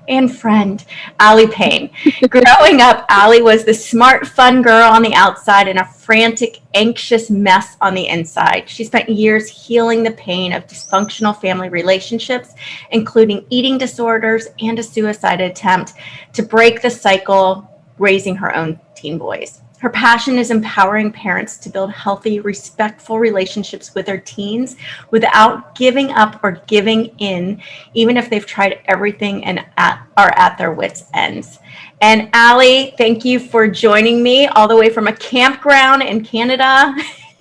and friend, Aly Pain. Growing up, Aly was the smart, fun girl on the outside and a frantic, anxious mess on the inside. She spent years healing the pain of dysfunctional family relationships, including eating disorders and a suicide attempt, to break the cycle, raising her own teen boys. Her passion is empowering parents to build healthy, respectful relationships with their teens without giving up or giving in, even if they've tried everything and are at their wits' ends. And Aly, thank you for joining me all the way from a campground in Canada.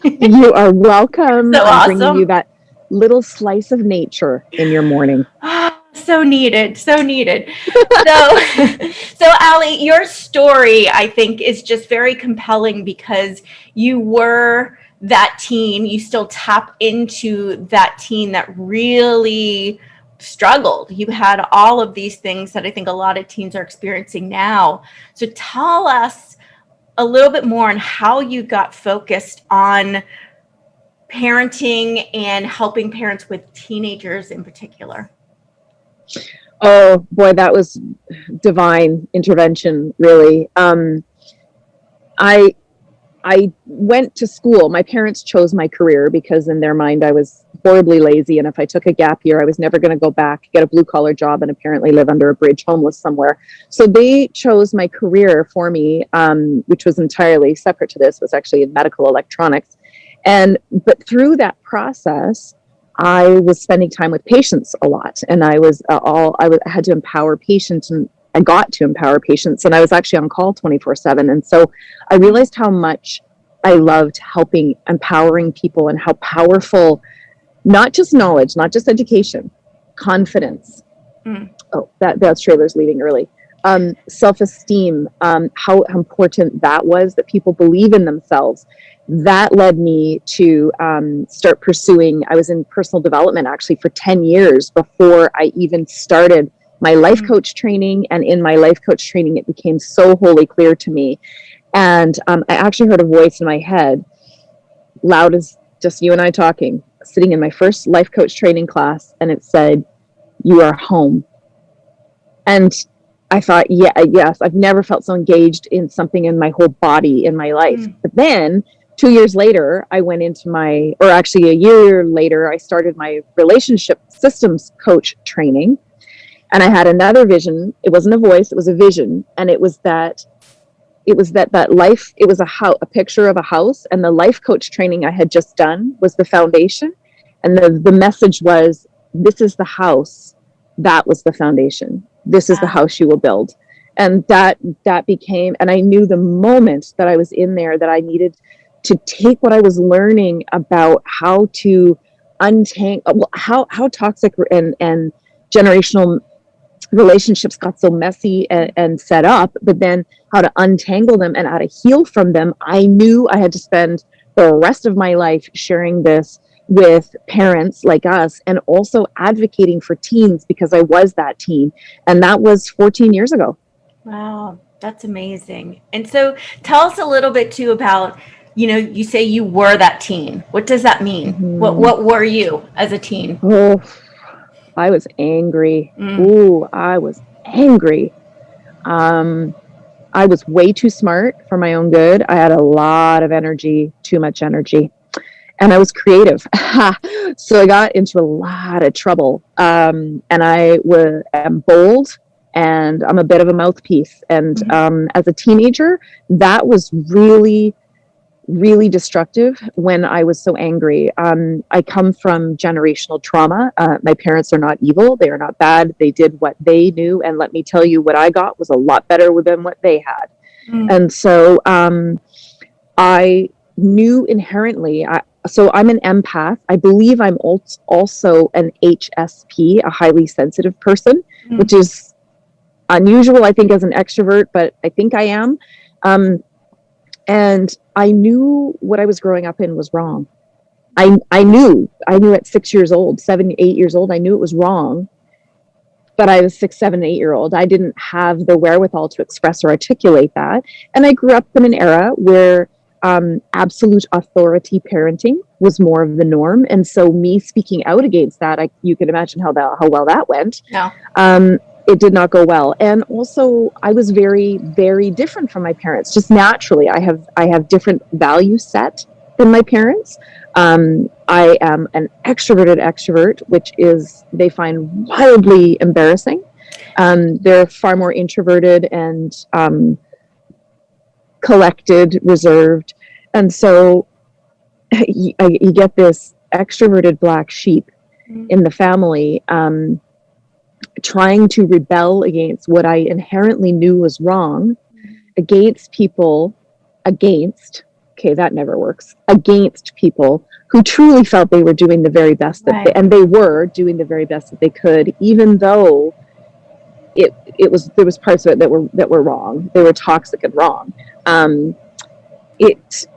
You are welcome. So I'm bringing you awesome. that little slice of nature in your morning. So needed, so needed. So, so Aly, your story, I think, is just very compelling because you were that teen. You still tap into that teen that really struggled. You had all of these things that I think a lot of teens are experiencing now. So tell us a little bit more on how you got focused on parenting and helping parents with teenagers in particular. Oh boy, that was divine intervention, really. I I went to school. My parents chose my career because in their mind I was horribly lazy, and if I took a gap year, I was never going to go back, get a blue collar job, and apparently live under a bridge homeless somewhere. So they chose my career for me, which was entirely separate to this, was actually in medical electronics. But through that process, I was spending time with patients a lot, and I had to empower patients, and I got to empower patients, and I was actually on call 24/7. And so I realized how much I loved helping, empowering people, and how powerful, not just knowledge, not just education, confidence. Mm. Oh, that's trailer's leaving early. Self-esteem, how important that was, that people believe in themselves. That led me to start pursuing, I was in personal development actually for 10 years before I even started my life coach training. And in my life coach training, it became so wholly clear to me. And I actually heard a voice in my head, loud as just you and I talking, sitting in my first life coach training class, and it said, "You are home." And I thought, yes, I've never felt so engaged in something in my whole body in my life. Mm. But then 2 years later, I went into or actually a year later, I started my relationship systems coach training. And I had another vision. It wasn't a voice, it was a vision. And it was that life, it was a picture of a house, and the life coach training I had just done was the foundation. And the message was, this is the house. That was the foundation. This is the Wow. house you will build. And that became, and I knew the moment that I was in there that I needed to take what I was learning about how to untangle, how toxic and generational relationships got so messy and set up, but then how to untangle them and how to heal from them. I knew I had to spend the rest of my life sharing this with parents like us, and also advocating for teens, because I was that teen. And that was 14 years ago. Wow, that's amazing. And so tell us a little bit too about, you say you were that teen. What does that mean? What Mm-hmm. what were you as a teen? Oh, I was angry. Mm. Ooh, I was angry. Um, I was way too smart for my own good. I had a lot of energy, too much energy. And I was creative. So I got into a lot of trouble. And am bold, and I'm a bit of a mouthpiece. And Mhm. as a teenager, that was really, really destructive when I was so angry. I come from generational trauma. My parents are not evil. They are not bad. They did what they knew. And let me tell you, what I got was a lot better than what they had. Mm. And so I knew inherently, so I'm an empath. I believe I'm also an HSP, a highly sensitive person, Mm. which is unusual, I think, as an extrovert, but I think I am. And I knew what I was growing up in was wrong. I knew at 6 years old, 7, 8 years old, I knew it was wrong. But I was 6, 7, 8 year old. I didn't have the wherewithal to express or articulate that. And I grew up in an era where absolute authority parenting was more of the norm. And so me speaking out against that, you can imagine how well that went. No. it did not go well. And also I was very, very different from my parents. Just naturally, I have different value set than my parents. I am an extroverted extrovert, which is they find wildly embarrassing. They're far more introverted and collected, reserved. And so you get this extroverted black sheep in the family, trying to rebel against what I inherently knew was wrong, against people, okay, that never works, against people who truly felt they were doing the very best that Right. they were doing the very best that they could, even though there was parts of it that were wrong. They were toxic and wrong. It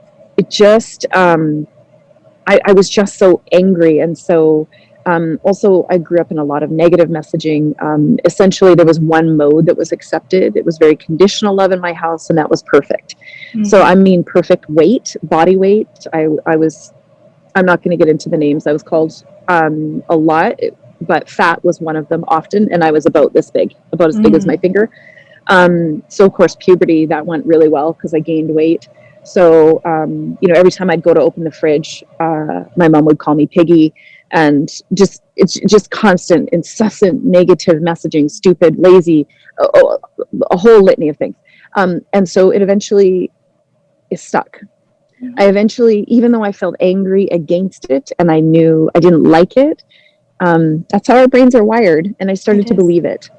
just I was just so angry. And so also I grew up in a lot of negative messaging. Essentially there was one mode that was accepted. It was very conditional love in my house, and that was perfect. So I mean, perfect weight, body weight. I'm not going to get into the names. I was called a lot, but fat was one of them often. And I was about this big, about as big as my finger. So of course, puberty, that went really well because I gained weight. So, every time I'd go to open the fridge, my mom would call me piggy, and it's just constant, incessant negative messaging, stupid, lazy, a whole litany of things. And so it eventually is stuck. I eventually, even though I felt angry against it and I knew I didn't like it, that's how our brains are wired. And I started to believe it.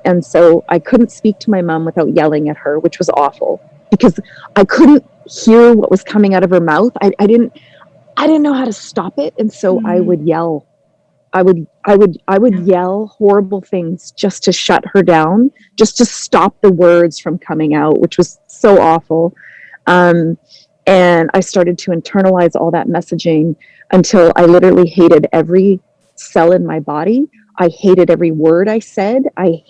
And so I couldn't speak to my mom without yelling at her, which was awful because I couldn't hear what was coming out of her mouth. I didn't know how to stop it. And so I would yell. I would yell horrible things just to shut her down, just to stop the words from coming out, which was so awful. And I started to internalize all that messaging until I literally hated every cell in my body. I hated every word I said. I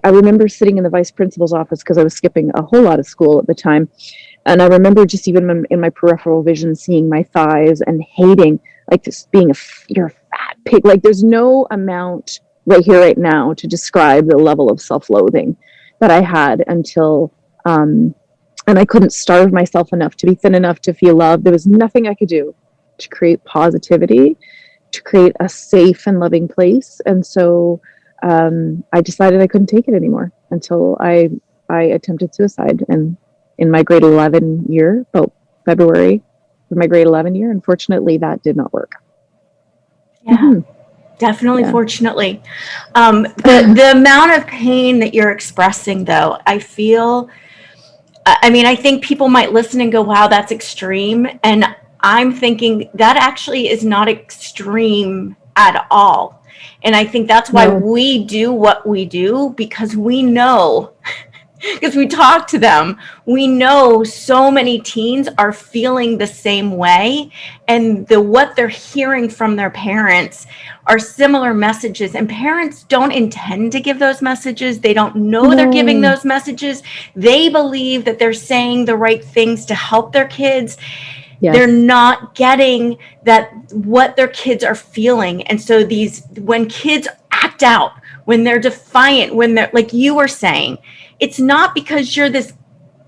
remember sitting in the vice principal's office because I was skipping a whole lot of school at the time. And I remember just even in my peripheral vision, seeing my thighs and hating, like, this being you're a fat pig. Like, there's no amount right here, right now to describe the level of self-loathing that I had until, and I couldn't starve myself enough to be thin enough to feel loved. There was nothing I could do to create positivity, to create a safe and loving place. And so I decided I couldn't take it anymore until I attempted suicide. And in my grade 11 year, about February of my grade 11 year, unfortunately, that did not work. Yeah. Definitely, yeah. Fortunately. The amount of pain that you're expressing, though, I think people might listen and go, wow, that's extreme. And I'm thinking that actually is not extreme at all. And I think that's why we do what we do, because we know, because we talk to them, we know so many teens are feeling the same way, and what they're hearing from their parents are similar messages, and parents don't intend to give those messages. They don't know they're giving those messages. They believe that they're saying the right things to help their kids. Yes. They're not getting that what their kids are feeling. And so when kids act out, when they're defiant, when they're, like you were saying, it's not because you're this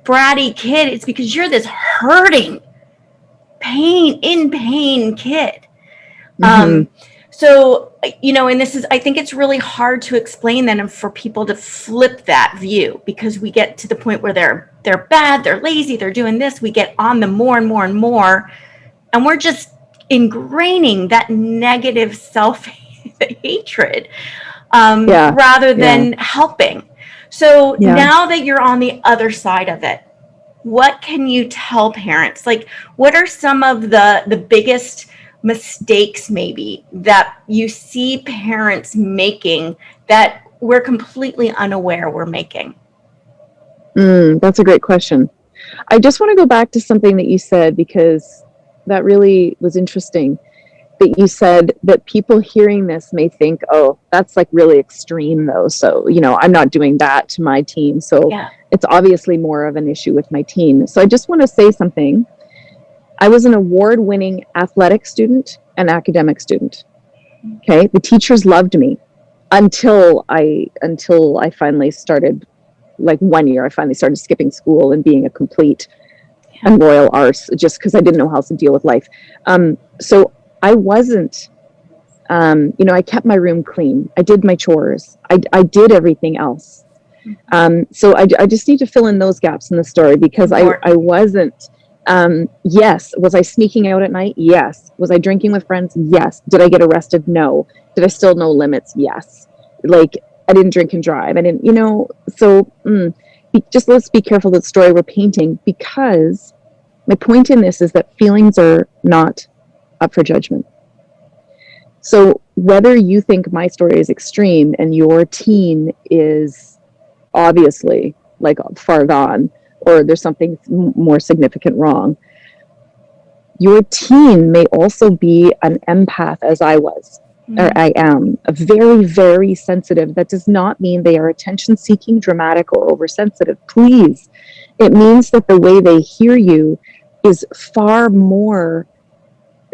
bratty kid. It's because you're this hurting, in pain kid. So, and I think it's really hard to explain that and for people to flip that view, because we get to the point where they're bad, they're lazy, they're doing this. We get on them more and more and more. And we're just ingraining that negative self-hatred rather than helping. So now that you're on the other side of it, what can you tell parents? Like, what are some of the biggest mistakes maybe that you see parents making that we're completely unaware we're making? That's a great question. I just want to go back to something that you said, because that really was interesting. That you said that people hearing this may think, oh, that's like really extreme though. So, I'm not doing that to my teen. So it's obviously more of an issue with my teen. So I just want to say something. I was an award-winning athletic student and academic student. Okay. The teachers loved me. until I finally started, like 1 year, I finally started skipping school and being a complete and royal arse, just because I didn't know how else to deal with life. So I wasn't, I kept my room clean. I did my chores. I did everything else. So I just need to fill in those gaps in the story, because I wasn't, yes. Was I sneaking out at night? Yes. Was I drinking with friends? Yes. Did I get arrested? No. Did I still know limits? Yes. Like, I didn't drink and drive. I didn't, so just let's be careful with the story we're painting, because my point in this is that feelings are not up for judgment. So whether you think my story is extreme and your teen is obviously like far gone, or there's something more significant wrong, your teen may also be an empath, as I was, or I am, a very, very sensitive. That does not mean they are attention seeking, dramatic, or oversensitive. Please. It means that the way they hear you is far more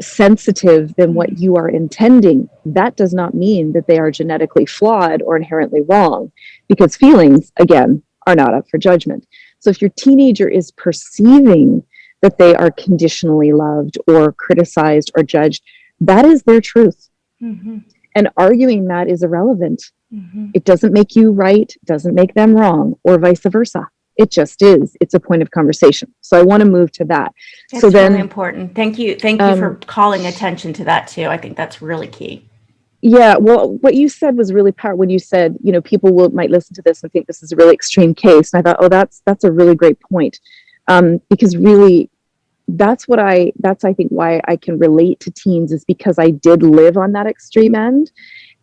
sensitive than what you are intending. That does not mean that they are genetically flawed or inherently wrong, because feelings, again, are not up for judgment. So if your teenager is perceiving that they are conditionally loved or criticized or judged, that is their truth. And arguing that is irrelevant. It doesn't make you right, doesn't make them wrong, or vice versa. It just is. It's a point of conversation. So I want to move to that. That's so then, really important. Thank you for calling attention to that too. I think that's really key. Yeah, well, what you said was really powerful when you said, people might listen to this and think this is a really extreme case. And I thought, oh, that's a really great point. Because really, that's I think why I can relate to teens, is because I did live on that extreme end.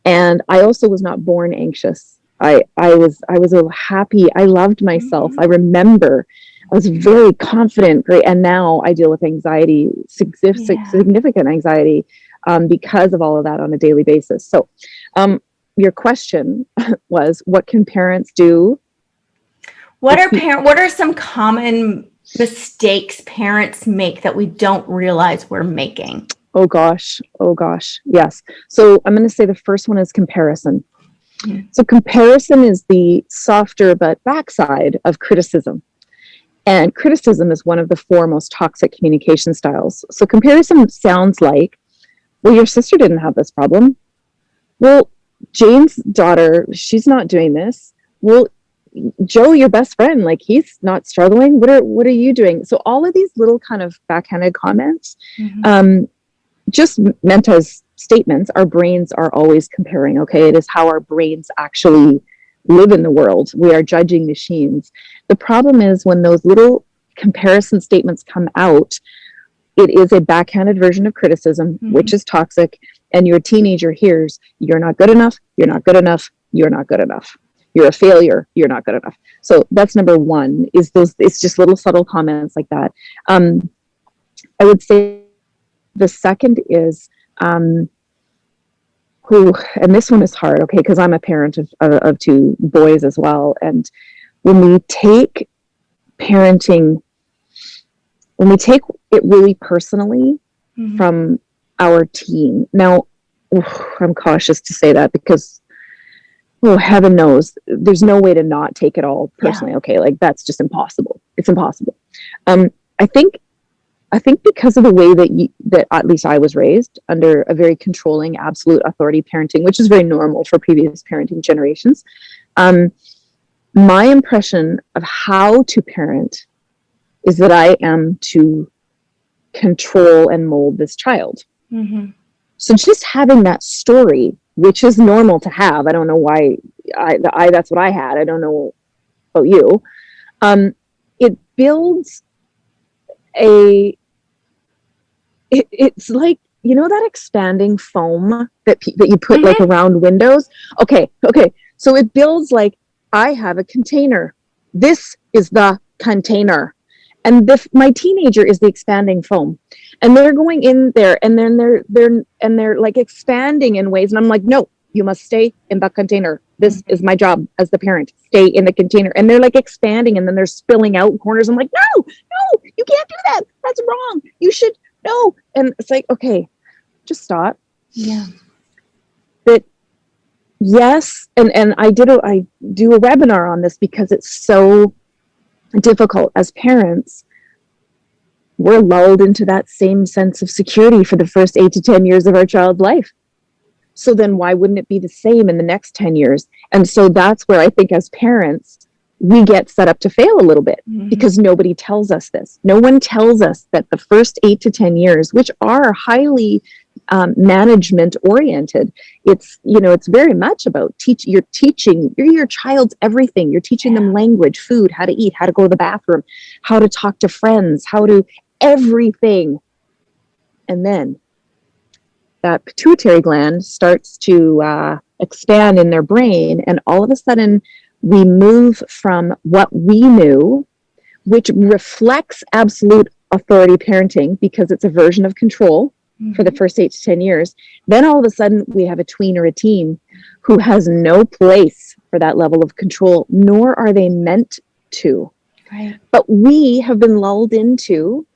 And I also was not born anxious. I was a happy, I loved myself. I remember I was very confident, great. And now I deal with anxiety, significant anxiety, because of all of that on a daily basis. So your question was, what can parents do? What are some common mistakes parents make that we don't realize we're making? Oh gosh. Yes. So I'm going to say the first one is comparison. So comparison is the softer but backside of criticism. And criticism is one of the four most toxic communication styles. So comparison sounds like, well, your sister didn't have this problem. Well, Jane's daughter, she's not doing this. Well, Joe, your best friend, like, he's not struggling. What are you doing? So all of these little kind of backhanded comments, just meant as statements. Our brains are always comparing. Okay, it is how our brains actually live in the world. We are judging machines. The problem is when those little comparison statements come out, it is a backhanded version of criticism, which is toxic. And your teenager hears, you're not good enough, you're not good enough, you're not good enough. You're a failure, you're not good enough. So that's number one, it's just little subtle comments like that. I would say the second is, and this one is hard, okay, because I'm a parent of two boys as well. And when we take parenting, when we take it really personally from our teen, now, I'm cautious to say that because, heaven knows, there's no way to not take it all personally. Okay, like, that's just impossible. It's impossible. I think because of the way that at least I was raised under a very controlling, absolute authority parenting, which is very normal for previous parenting generations. My impression of how to parent is that I am to control and mold this child. So just having that story, which is normal to have, I don't know why that's what I had. I don't know about you. It builds it's like, that expanding foam that you put like around windows. Okay. So it builds like, I have a container. This is the container. And my teenager is the expanding foam. And they're going in there, and then they're like expanding in ways. And I'm like, no, you must stay in the container. This is my job as the parent. Stay in the container. And they're like expanding, and then they're spilling out corners. I'm like, no, you can't do that. That's wrong. You should, no. And it's like, okay, just stop. Yeah. But Yes, and I do a webinar on this because it's so difficult as parents. We're lulled into that same sense of security for the first 8 to 10 years of our child's life. So then why wouldn't it be the same in the next 10 years? And so that's where I think as parents, we get set up to fail a little bit because nobody tells us this. No one tells us that the first 8 to 10 years, which are highly management oriented, it's very much about you're teaching your child's everything. You're teaching them language, food, how to eat, how to go to the bathroom, how to talk to friends, how to everything. And then that pituitary gland starts to expand in their brain, and all of a sudden we move from what we knew, which reflects absolute authority parenting because it's a version of control for the first 8 to 10 years. Then all of a sudden we have a tween or a teen who has no place for that level of control, nor are they meant to. Right. But we have been lulled into,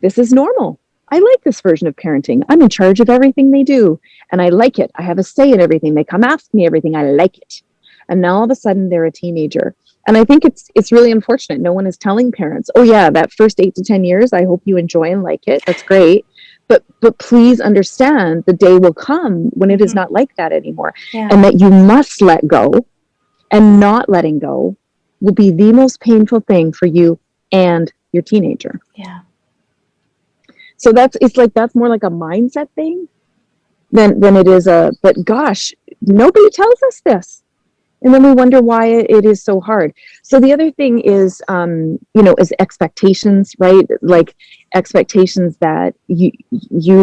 this is normal. I like this version of parenting. I'm in charge of everything they do, and I like it. I have a say in everything. They come ask me everything. I like it. And now all of a sudden they're a teenager. And I think it's really unfortunate. No one is telling parents, oh yeah, that first 8 to 10 years, I hope you enjoy and like it. That's great. But please understand the day will come when it is not like that anymore. Yeah. And that you must let go, and not letting go will be the most painful thing for you and your teenager. Yeah. So that's more like a mindset thing than it is but gosh, nobody tells us this. And then we wonder why it is so hard. So the other thing is, is expectations, right? Like expectations that you,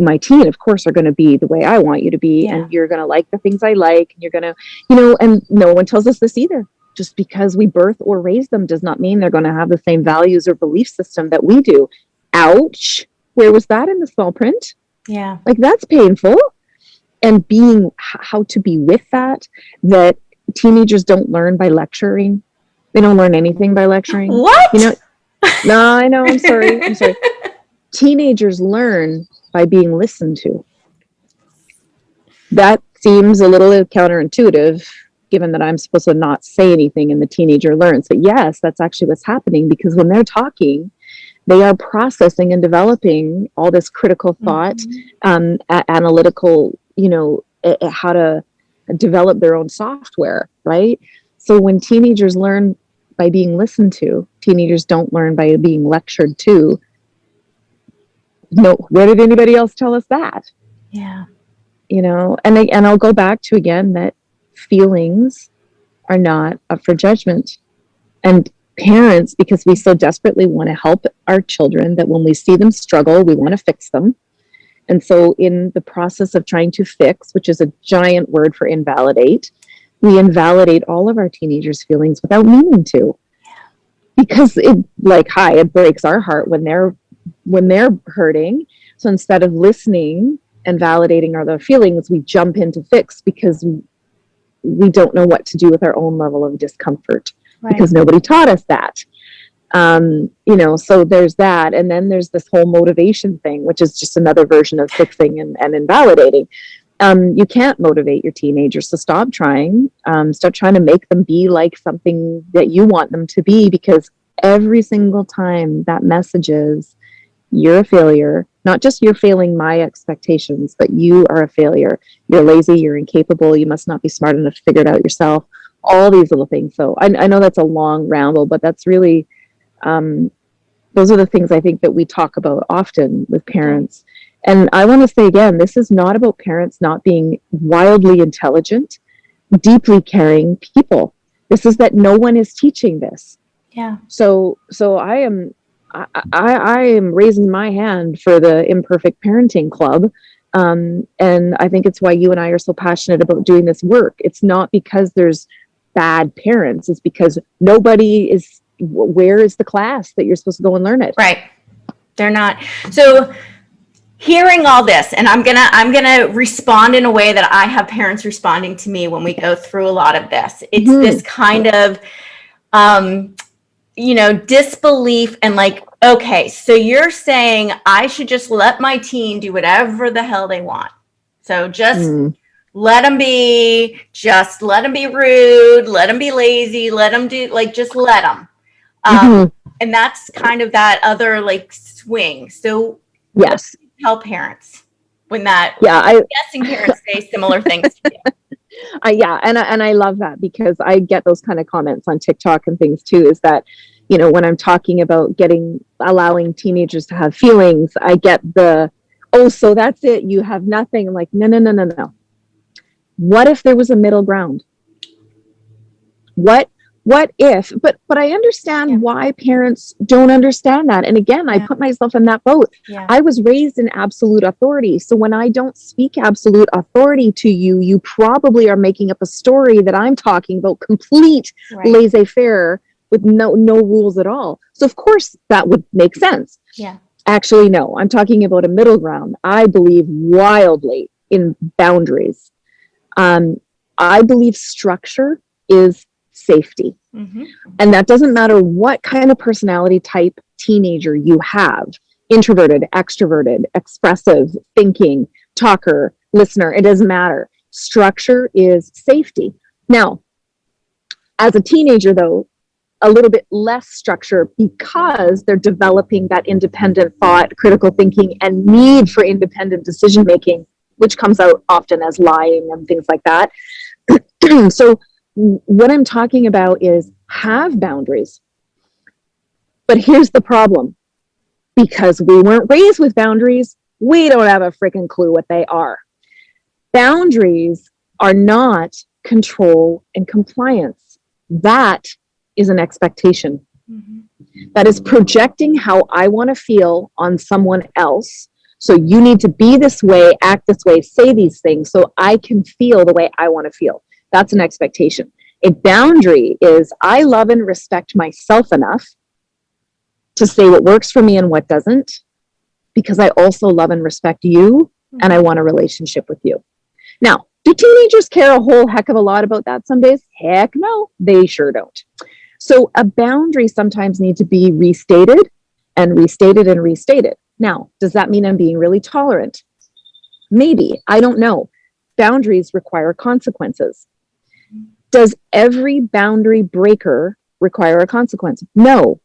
my teen, of course, are going to be the way I want you to be. Yeah. And you're going to like the things I like. And you're going to, and no one tells us this either. Just because we birth or raise them does not mean they're going to have the same values or belief system that we do. Ouch. Where was that in the small print? Yeah. Like that's painful. And how to be with that teenagers don't learn by lecturing. They don't learn anything by lecturing. What? No, I know. I'm sorry. Teenagers learn by being listened to. That seems a little counterintuitive, given that I'm supposed to not say anything and the teenager learns. But yes, that's actually what's happening, because when they're talking, they are processing and developing all this critical thought, analytical, how to develop their own software, right? So when teenagers learn by being listened to, teenagers don't learn by being lectured to. No, where did anybody else tell us that? Yeah. And I'll go back to again that feelings are not up for judgment. And parents, because we so desperately want to help our children, that when we see them struggle, we want to fix them. And so in the process of trying to fix, which is a giant word for invalidate, we invalidate all of our teenagers' feelings without meaning to. Because it breaks our heart when they're hurting. So instead of listening and validating their feelings, we jump into fix because we don't know what to do with our own level of discomfort. Right. Because nobody taught us that. So there's that. And then there's this whole motivation thing, which is just another version of fixing and invalidating. You can't motivate your teenagers, so stop trying. Stop trying to make them be like something that you want them to be, because every single time that message is, you're a failure, not just you're failing my expectations, but you are a failure. You're lazy, you're incapable, you must not be smart enough to figure it out yourself. All these little things. So I know that's a long ramble, but that's really, those are the things I think that we talk about often with parents. And I want to say again, this is not about parents not being wildly intelligent, deeply caring people. This is that no one is teaching this. Yeah. So I am raising my hand for the Imperfect Parenting Club. And I think it's why you and I are so passionate about doing this work. It's not because there's bad parents. It's because nobody is, where is the class that you're supposed to go and learn it? Right. They're not. So hearing all this, and I'm gonna respond in a way that I have parents responding to me when we go through a lot of this. It's this kind of, disbelief and like, okay, so you're saying I should just let my teen do whatever the hell they want. So just let them be, just let them be rude, let them be lazy, let them do, like, just let them. And that's kind of that other like swing. So what Yes. do you tell parents when that, Yeah. I'm guessing parents say similar things to you. And I love that, because I get those kind of comments on TikTok and things too, is that, when I'm talking about allowing teenagers to have feelings, I get oh, so that's it. You have nothing. I'm like, no, no, no, no, no. What if there was a middle ground? What if, but I understand why parents don't understand that. And again, I put myself in that boat. I was raised in absolute authority. So when I don't speak absolute authority to you, you probably are making up a story that I'm talking about complete laissez-faire with no rules at all. So of course that would make sense. Actually, no, I'm talking about a middle ground. I believe wildly in boundaries. I believe structure is safety. And that doesn't matter what kind of personality type teenager you have: introverted, extroverted, expressive, thinking, talker, listener. It doesn't matter. Structure is safety. Now, as a teenager, though, a little bit less structure, because they're developing that independent thought, critical thinking, and need for independent decision making, which comes out often as lying and things like that. So what I'm talking about is have boundaries. But here's the problem. Because we weren't raised with boundaries, we don't have a freaking clue what they are. Boundaries are not control and compliance. That is an expectation. That is projecting how I want to feel on someone else. So you need to be this way, act this way, say these things so I can feel the way I want to feel. That's an expectation. A boundary is I love and respect myself enough to say what works for me and what doesn't, because I also love and respect you and I want a relationship with you. Now, do teenagers care a whole heck of a lot about that some days? Heck no, they sure don't. So a boundary sometimes needs to be restated and restated and restated. Now, does that mean I'm being really tolerant? Maybe, I don't know. Boundaries require consequences. Does every boundary breaker require a consequence? No.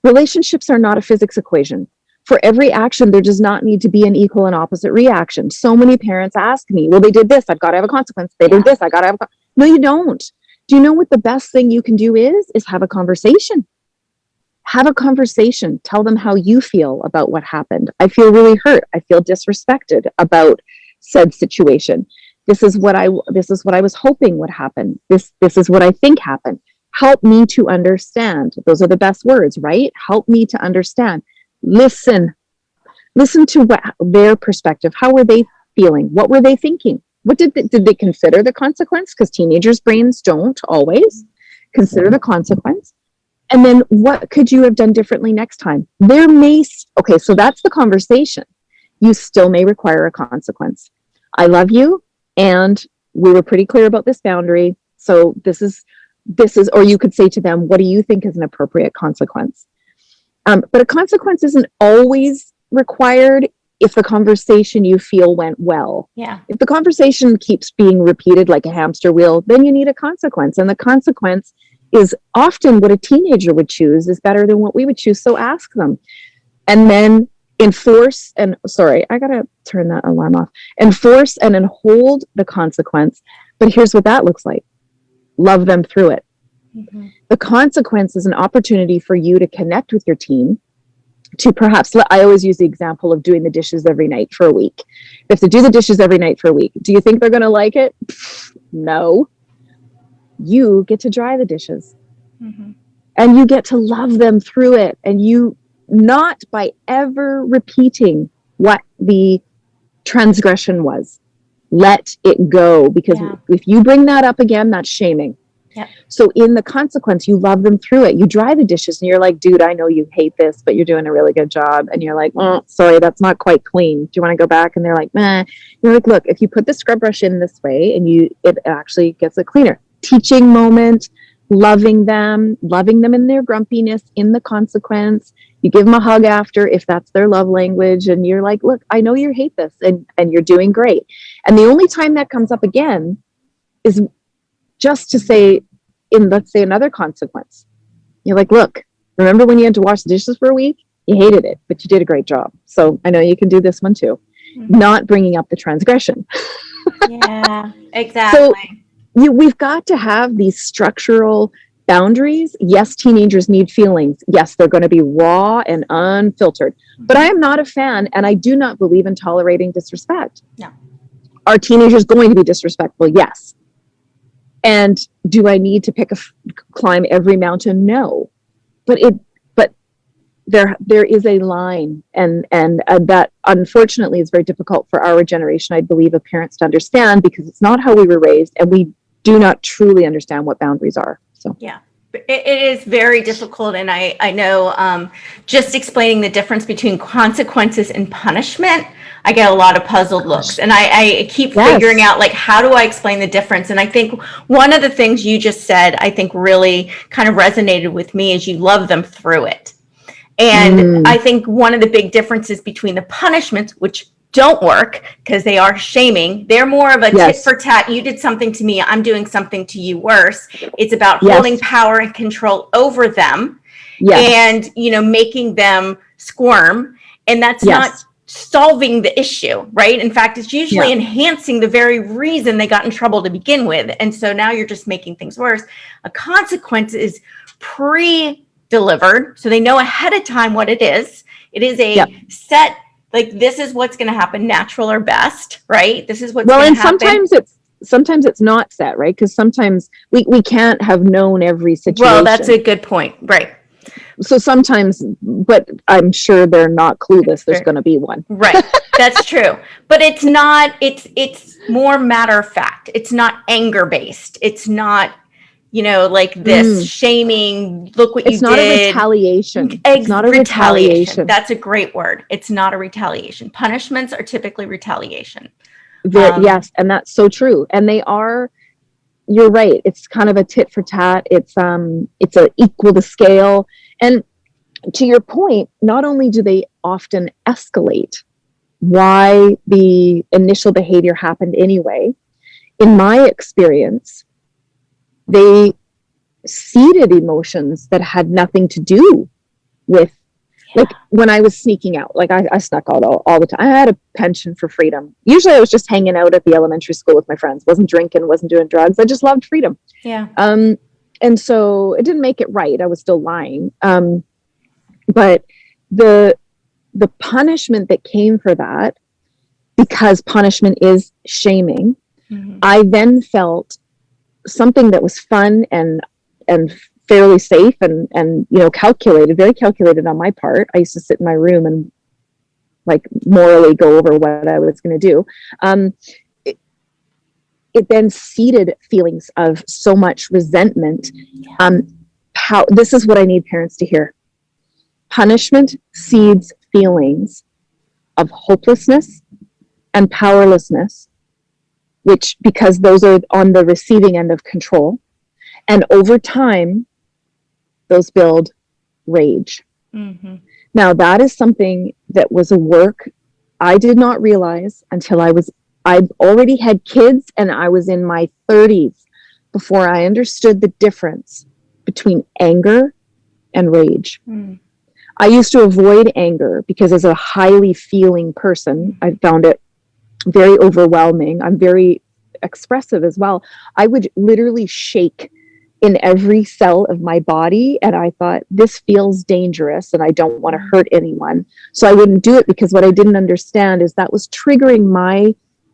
Relationships are not a physics equation. For every action, there does not need to be an equal and opposite reaction. So many parents ask me, well, they did this, I've got to have a consequence. They did this, I got to have a No, you don't. Do you know what the best thing you can do is have a conversation. Have a conversation. Tell them how you feel about what happened. I feel really hurt. I feel disrespected about said situation. This is what I was hoping would happen. This is what I think happened. Help me to understand. Those are the best words, right? Help me to understand. Listen to their perspective. How were they feeling? What were they thinking? What did they consider the consequence? Because teenagers' brains don't always consider the consequence. And then what could you have done differently next time? Okay, so that's the conversation. You still may require a consequence. I love you, and we were pretty clear about this boundary. So this is, or you could say to them, what do you think is an appropriate consequence? But a consequence isn't always required if the conversation you feel went well. If the conversation keeps being repeated like a hamster wheel, then you need a consequence. And the consequence is often what a teenager would choose is better than what we would choose. So ask them. And then enforce and, sorry, I got to turn that alarm off. Enforce and then hold the consequence. But here's what that looks like. Love them through it. The consequence is an opportunity for you to connect with your teen, to perhaps, I always use the example of doing the dishes every night for a week. You have to do the dishes every night for a week. Do you think they're going to like it? No. You get to dry the dishes. And you get to love them through it. And you, not by ever repeating what the transgression was, let it go. Because if you bring that up again, that's shaming. So in the consequence, you love them through it. You dry the dishes and you're like, dude, I know you hate this, but you're doing a really good job. And you're like, oh, sorry, that's not quite clean. Do you want to go back? And they're like, meh. You're like, look, if you put the scrub brush in this way and it actually gets it cleaner. Teaching moment, loving them in their grumpiness, in the consequence. You give them a hug after if that's their love language, and you're like, look, I know you hate this, and you're doing great. And the only time that comes up again is just to say, in, let's say, another consequence. You're like, look, remember when you had to wash the dishes for a week? You hated it, but you did a great job. So I know you can do this one too. Mm-hmm. Not bringing up the transgression. Yeah, exactly. So we've got to have these structural boundaries. Yes, teenagers need feelings. Yes, they're going to be raw and unfiltered. Mm-hmm. But I am not a fan, and I do not believe in tolerating disrespect. No. Are teenagers going to be disrespectful? Yes. And do I need to climb every mountain? No. But there is a line, and that unfortunately is very difficult for our generation, I believe, of parents to understand, because it's not how we were raised, and we do not truly understand what boundaries are. So yeah, it is very difficult, and I know just explaining the difference between consequences and punishment, I get a lot of puzzled looks, and I keep figuring out, like, how do I explain the difference? And I think one of the things you just said, I think really kind of resonated with me, is you love them through it. And I think one of the big differences between the punishments, which don't work because they are shaming, they're more of a tit for tat. You did something to me, I'm doing something to you worse. It's about holding power and control over them, and, you know, making them squirm. And that's not solving the issue, right? In fact, it's usually enhancing the very reason they got in trouble to begin with. And so now you're just making things worse. A consequence is pre-delivered, so they know ahead of time what it is. It is a set, like, this is what's going to happen, natural or best, right? This is what's going to happen. And sometimes it's not set, right? Because sometimes we can't have known every situation. Well, that's a good point, right? So sometimes, but I'm sure they're not clueless. There's going to be one. Right. That's true. But it's not, it's more matter of fact. It's not anger based. It's not, you know, like this shaming, look what you did. It's not a retaliation. It's not a retaliation. That's a great word. It's not a retaliation. Punishments are typically retaliation. Yes, and that's so true. And they are, you're right. It's kind of a tit for tat. It's a equal to scale. And to your point, not only do they often escalate why the initial behavior happened anyway, in my experience, they seeded emotions that had nothing to do with, like, when I was sneaking out, like I snuck out all the time. I had a penchant for freedom. Usually I was just hanging out at the elementary school with my friends, wasn't drinking, wasn't doing drugs. I just loved freedom. Yeah. And so it didn't make it right. I was still lying. But the punishment that came for that, because punishment is shaming, I then felt something that was fun and fairly safe and you know, calculated, very calculated on my part. I used to sit in my room and, like, morally go over what I was going to do. It then seeded feelings of so much resentment. This is what I need parents to hear. Punishment seeds feelings of hopelessness and powerlessness, which, because those are on the receiving end of control. And over time, those build rage. Now, that is something that was a work I did not realize until I already had kids, and I was in my 30s before I understood the difference between anger and rage. I used to avoid anger because, as a highly feeling person, I found it very overwhelming. I'm very expressive as well. I would literally shake in every cell of my body, and I thought, this feels dangerous and I don't want to hurt anyone. So I wouldn't do it, because what I didn't understand is that was triggering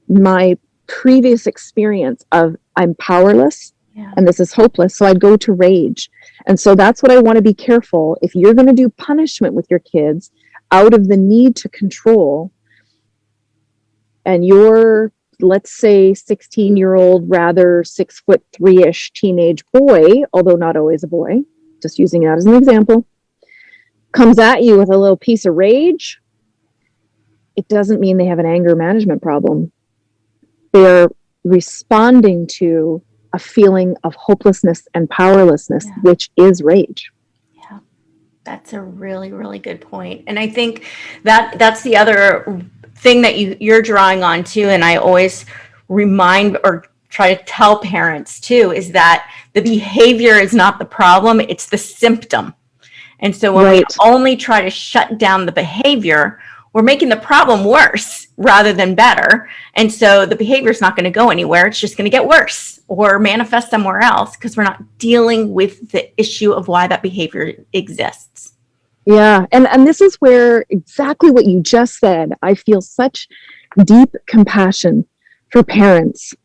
my previous experience of, I'm powerless and this is hopeless. So I'd go to rage. And so that's what I want to be careful. If you're going to do punishment with your kids out of the need to control, and you're, let's say, 16-year-old, rather 6'3" teenage boy, although not always a boy, just using that as an example, comes at you with a little piece of rage, it doesn't mean they have an anger management problem. They're responding to a feeling of hopelessness and powerlessness, Yeah. which is rage. Yeah. That's a really, really good point. And I think that's the other thing that you're drawing on too. And I always remind or try to tell parents too, is that the behavior is not the problem, it's the symptom. And so when we only try to shut down the behavior, we're making the problem worse rather than better. And so the behavior is not going to go anywhere. It's just going to get worse or manifest somewhere else because we're not dealing with the issue of why that behavior exists. Yeah. And this is where exactly what you just said, I feel such deep compassion for parents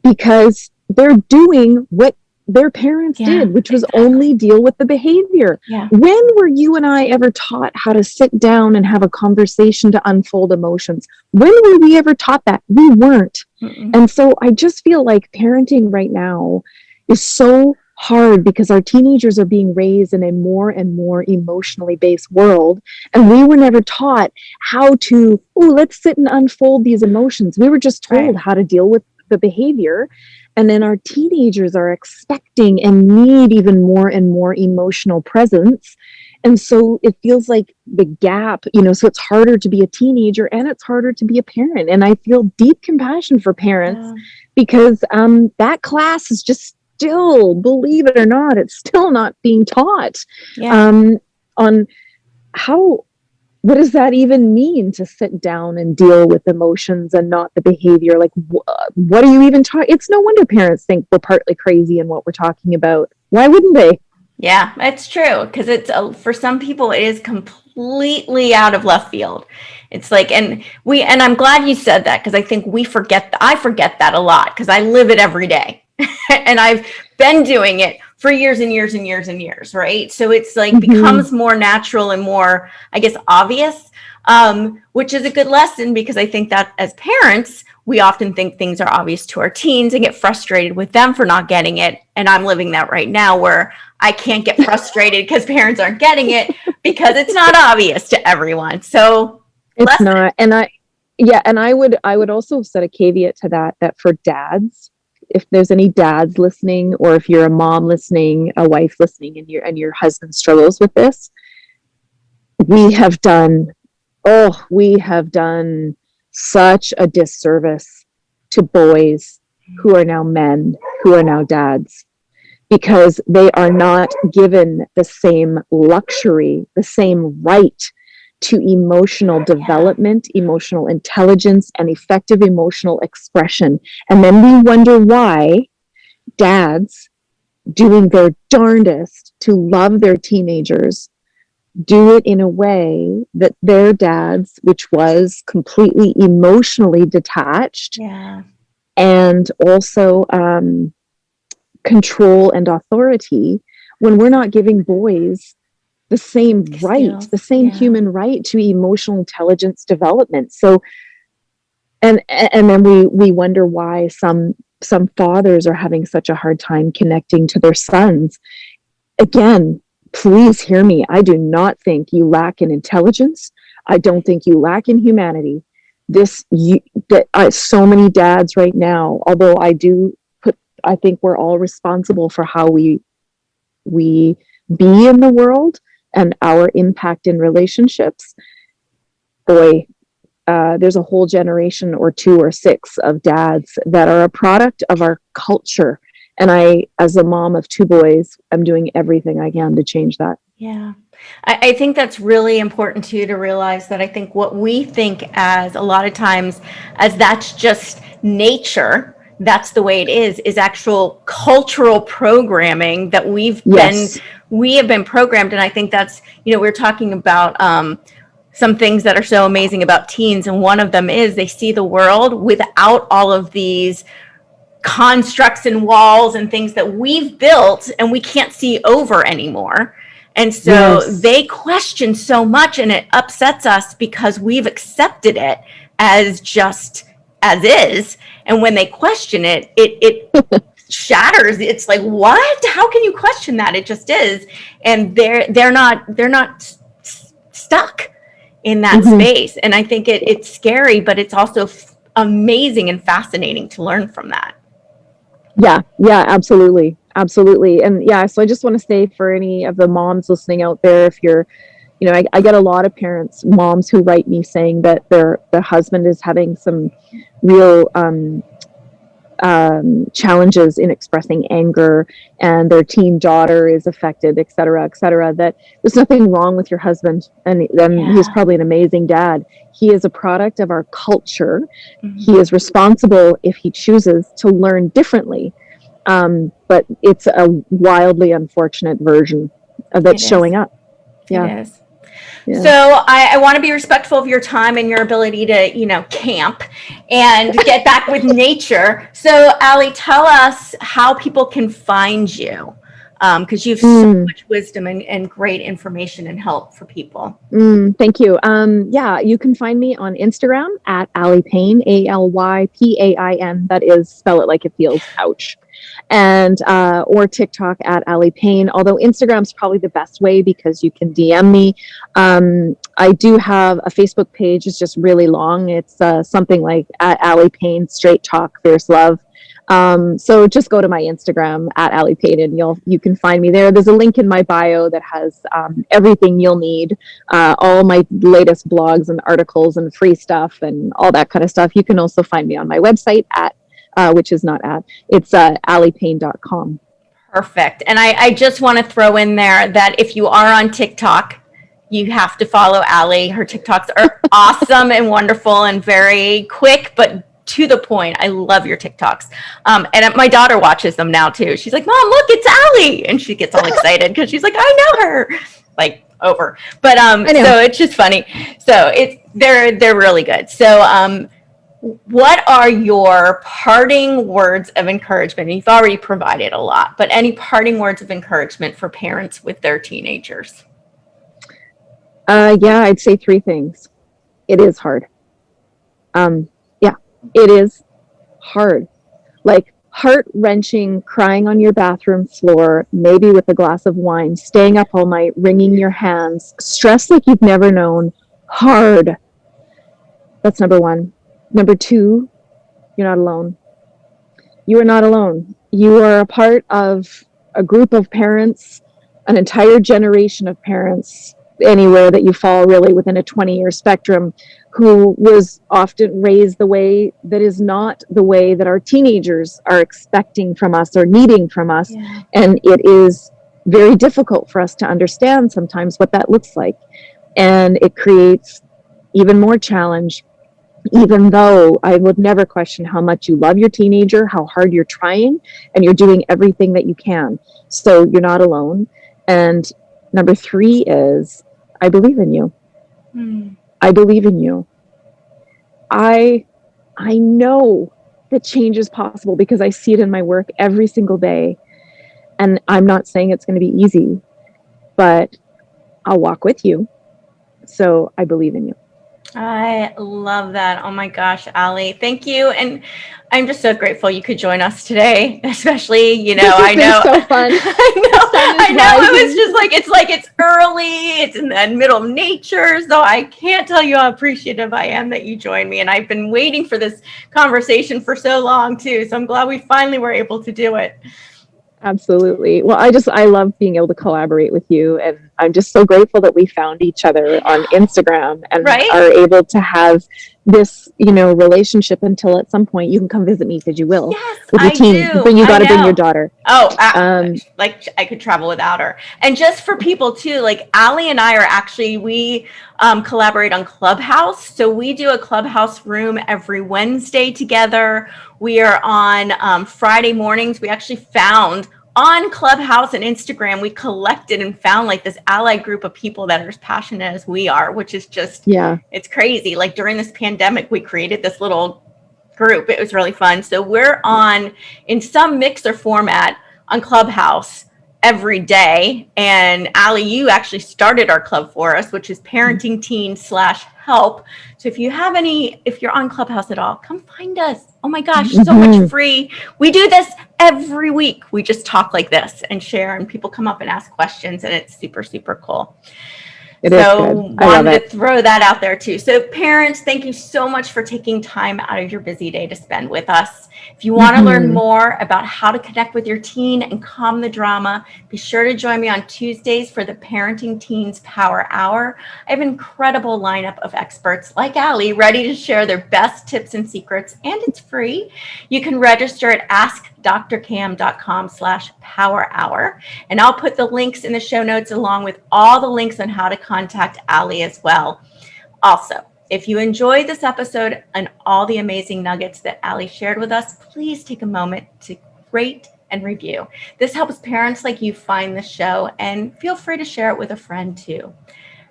because they're doing what their parents did, which was only deal with the behavior. Yeah. When were you and I ever taught how to sit down and have a conversation to unfold emotions? When were we ever taught that? We weren't. Mm-mm. And so I just feel like parenting right now is so hard because our teenagers are being raised in a more and more emotionally based world. And we were never taught how to, let's sit and unfold these emotions. We were just told how to deal with the behavior. And then our teenagers are expecting and need even more and more emotional presence. And so it feels like the gap, so it's harder to be a teenager and it's harder to be a parent. And I feel deep compassion for parents because that class is just still, believe it or not, it's still not being taught on what does that even mean to sit down and deal with emotions and not the behavior? Like, what are you even talking? It's no wonder parents think we're partly crazy in what we're talking about. Why wouldn't they? Yeah, it's true. Because it's for some people, it is completely out of left field. It's like, and I'm glad you said that because I think I forget that a lot because I live it every day. And I've been doing it for years and years and years and years, right? So it's like becomes more natural and more, I guess, obvious, which is a good lesson because I think that as parents, we often think things are obvious to our teens and get frustrated with them for not getting it. And I'm living that right now where I can't get frustrated because parents aren't getting it because it's not obvious to everyone. So it's not. And I would also set a caveat to that for dads, if there's any dads listening, or if you're a mom listening, a wife listening, and your husband struggles with this, we have done such a disservice to boys who are now men, who are now dads, because they are not given the same luxury, the same right to emotional development, emotional intelligence, and effective emotional expression. And then we wonder why dads, doing their darndest to love their teenagers, do it in a way that their dads, which was completely emotionally detached, and also control and authority, when we're not giving boys the same right, the same human right to emotional intelligence development. So, and then we wonder why some fathers are having such a hard time connecting to their sons. Again, please hear me. I do not think you lack in intelligence. I don't think you lack in humanity. So many dads right now, although I think we're all responsible for how we be in the world and our impact in relationships. Boy, there's a whole generation or 2 or 6 of dads that are a product of our culture. And I, as a mom of 2 boys, I'm doing everything I can to change that. Yeah. I think that's really important too, to realize that I think what we think as a lot of times as that's just nature, that's the way it is actual cultural programming that we have been programmed. And I think that's, we're talking about some things that are so amazing about teens. And one of them is they see the world without all of these constructs and walls and things that we've built and we can't see over anymore. And so they question so much, and it upsets us because we've accepted it as just as is. And when they question it, it shatters. It's like, what? How can you question that? It just is. And they're not stuck in that space. And I think it's scary, but it's also amazing and fascinating to learn from that. Yeah, absolutely. Absolutely. And yeah, so I just want to say for any of the moms listening out there, if you're, I get a lot of parents, moms who write me saying that their husband is having some real challenges in expressing anger, and their teen daughter is affected, et cetera, that there's nothing wrong with your husband. And he's Yeah. probably an amazing dad. He is a product of our culture. Mhm. He is responsible if he chooses to learn differently. But it's a wildly unfortunate version of It that's is. showing up. It Yeah. is. Yeah. So I want to be respectful of your time and your ability to, camp and get back with nature. So, Aly, tell us how people can find you, because you have so Mm. much wisdom and great information and help for people. Thank you. Yeah, you can find me on Instagram at Aly Pain, ALYPAIN. That is, spell it like it feels. Ouch. And or TikTok at Aly Pain. Although Instagram's probably the best way because you can DM me. I do have a Facebook page. It's just really long. It's something like at Aly Pain, Straight Talk, Fierce Love. So just go to my Instagram at Aly Pain and you can find me there. There's a link in my bio that has everything you'll need, all my latest blogs and articles and free stuff and all that kind of stuff. You can also find me on my website at, which is not at, it's alypain.com. Perfect. And I just want to throw in there that if you are on TikTok, you have to follow Aly. Her TikToks are awesome and wonderful and very quick, but to the point. I love your TikToks. And my daughter watches them now too. She's like, Mom, look, it's Aly. And she gets all excited because she's like, I know her. Like over. But so it's just funny. So they're really good. So what are your parting words of encouragement? You've already provided a lot, but any parting words of encouragement for parents with their teenagers? Yeah, I'd say three things. It is hard. Yeah, it is hard. Like heart-wrenching, crying on your bathroom floor, maybe with a glass of wine, staying up all night, wringing your hands, stress like you've never known, hard. That's number one. Number two, you're not alone. You are not alone. You are a part of a group of parents, an entire generation of parents, anywhere that you fall really within a 20-year spectrum, who was often raised the way that is not the way that our teenagers are expecting from us or needing from us. Yeah. And it is very difficult for us to understand sometimes what that looks like. And it creates even more challenge, even though I would never question how much you love your teenager, how hard you're trying, and you're doing everything that you can. So you're not alone. And number three is, I believe in you. I believe in you. I know that change is possible because I see it in my work every single day. And I'm not saying it's going to be easy, but I'll walk with you. So I believe in you. I love that. Oh my gosh, Aly, thank you. And I'm just so grateful you could join us today, especially, I know. So fun. I know. It was just like it's early, it's in the middle of nature. So I can't tell you how appreciative I am that you joined me. And I've been waiting for this conversation for so long too. So I'm glad we finally were able to do it. Absolutely. Well, I love being able to collaborate with you. And I'm just so grateful that we found each other on Instagram and are able to have this, relationship until at some point you can come visit me because you will. Yes, with your team. do. But you got to bring your daughter. Oh, like I could travel without her. And just for people too, like Aly and I are actually, we collaborate on Clubhouse. So we do a Clubhouse room every Wednesday together. We are on Friday mornings. We actually found on Clubhouse and Instagram, we collected and found like this allied group of people that are as passionate as we are, which is just, it's crazy. Like during this pandemic, we created this little group. It was really fun. So we're on in some mixer format on Clubhouse every day. And Aly, you actually started our club for us, which is Parenting Teen /Help. So if you're on Clubhouse at all, come find us. Oh my gosh, so much free. We do this every week. We just talk like this and share, and people come up and ask questions, and it's super, super cool. It is So good. I love wanted to it. throw that out there too. So parents, thank you so much for taking time out of your busy day to spend with us. If you want to learn Hmm. more about how to connect with your teen and calm the drama, be sure to join me on Tuesdays for the Parenting Teens Power Hour. I have an incredible lineup of experts like Aly ready to share their best tips and secrets, and it's free. You can register at askdrcam.com/power hour. And I'll put the links in the show notes along with all the links on how to contact Aly as well. Also, if you enjoyed this episode and all the amazing nuggets that Aly shared with us, please take a moment to rate and review. This helps parents like you find the show, and feel free to share it with a friend too.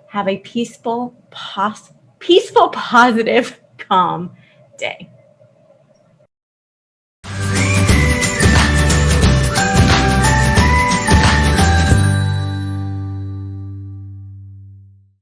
Have a peaceful, positive, calm day.